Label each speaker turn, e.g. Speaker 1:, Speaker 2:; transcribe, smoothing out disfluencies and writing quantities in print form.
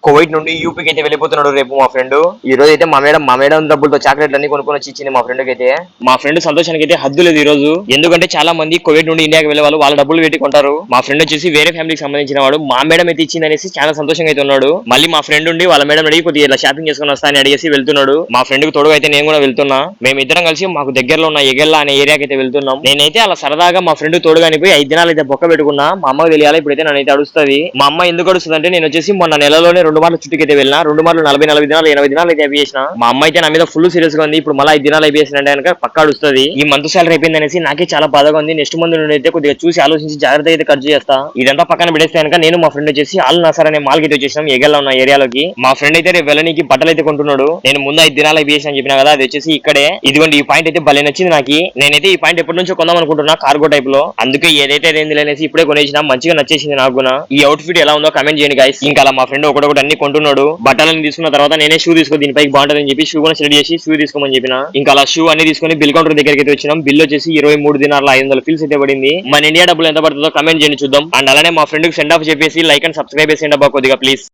Speaker 1: Kuwait నుండి యూపీకి అయితే వెళ్ళిపోతున్నాడు రేపు మా ఫ్రెండ్. ఈ రోజు అయితే మా మేడం డబ్బులతో చాక్లెట్లు అన్ని కొనుక్కొని వచ్చి ఇచ్చింది మా ఫ్రెండ్ కి అయితే. మా ఫ్రెండ్ సంతోషానికి అయితే హద్దు లేదు ఈ రోజు. ఎందుకంటే చాలా మంది కువైట్ నుండి ఇండియాకి వెళ్ళే వాళ్ళు వాళ్ళ డబ్బులు పెట్టుకుంటారు. మా ఫ్రెండ్ వచ్చేసి వేరే ఫ్యామిలీకి సంబంధించిన వాడు. మా మేడం అయితే ఇచ్చింది అనేసి చాలా సంతోషంగా అయితే ఉన్నాడు. మళ్ళీ మా ఫ్రెండ్ ఉండి వాళ్ళ మేడం అడిగి కొద్దిగా ఇలా షాపింగ్ చేసుకుని వస్తా అని అడిగేసి వెళ్తున్నాడు. మా ఫ్రెండ్ కి తోడుగా అయితే నేను కూడా వెళ్తున్నా. మేము ఇద్దరం కలిసి మాకు దగ్గరలో ఉన్న ఎగెల్లా అనే ఏరియాకి అయితే వెళ్తున్నాం. నేనైతే అలా సరదాగా మా ఫ్రెండ్ తోడుగా అనిపోయి 5 దినాలు అయితే బొక్క పెట్టుకున్నా. మా అమ్మకి తెలియాలి ఇప్పుడైతే నన్నైతే అడుస్తుంది. మా అమ్మ ఎందుకు అడుస్తుంది అంటే నేను వచ్చేసి మొన్న నెలలోనే 2 మార్లు చుట్టుకైతే వెళ్ళినా. 2 మార్లు 40 దినాలు 80 దినాలు అయితే అయిపోయేసిన. మా అమ్మ అయితే నా మీద ఫుల్ సీరియస్ గా ఉంది. ఇప్పుడు మళ్ళీ 5 దినాలు అయిపోయేసినంటే కనుక పక్కా అడుస్తుంది. ఈ మంత్ సాలరీ అయిపోయింది అనేసి నాకే చాలా బాధగా ఉంది. నెక్స్ట్ మంత్ నుండి అయితే కొద్దిగా చూసి ఆలోచించి జాగ్రత్త అయితే ఖర్చు చేస్తా. ఇదంతా పక్కన పెడేస్తే కనుక నేను మా ఫ్రెండ్ వచ్చేసి ఆల్ నసర్ అనే మాల్ కి అయితే వచ్చేసాం ఎగెల్లా ఉన్న ఏరియాలోకి. మా ఫ్రెండ్ అయితే రేపు వెళ్ళనికి బట్టలు అయితే కొంటున్నాడు. నేను ముందు 5 దినాలు అయిపోయేసి అని చెప్పినా కదా, అది వచ్చేసి ఇక్కడే. ఇదిగోండి ఈ పాయింట్ అయితే భలే నచ్చింది నాకు. నేనైతే ఈ పాయింట్ ఎప్పటి నుంచో కొందాం అనుకుంటున్నా కార్గో టైప్ లో. అందుకే ఏదైతే రేంజ్ అనేసి ఇప్పుడే కొనేసిన. మంచిగా నచ్చేసింది నాకు కూడా. ఈ అవుట్ ఫిట్ ఎలా ఉందో కమెంట్ చేయండి గైస్. ఇంకా అలా మా ఫ్రెండ్ ఒకటి అన్ని కొంటున్నాడు. బట్టలను తీసుకున్న తర్వాత నేనే షూ తీసుకో దీనిపైకి బాగుంటుందని చెప్పి షూ కూడా సెలెక్ట్ చేసి షూ తీసుకోమని చెప్పిన. ఇంకా అలా షూ అన్ని తీసుకుని బిల్ కౌంటర్ దగ్గరికి అయితే వచ్చినాం. బిల్ వచ్చేసి 23 దినాల 500 ఫీల్స్ అయితే పడింది. మన ఇండియా డబ్బులు ఎంత పడుతుందో కమెంట్ చేయండి చూద్దాం. అండ్ అలానే మా ఫ్రెండ్ కి సెండ్ ఆఫ్ చెప్పేసి లైక్ అండ్ సబ్స్క్రైబ్ చేసేయండి అబ్బా కొద్దిగా ప్లీజ్.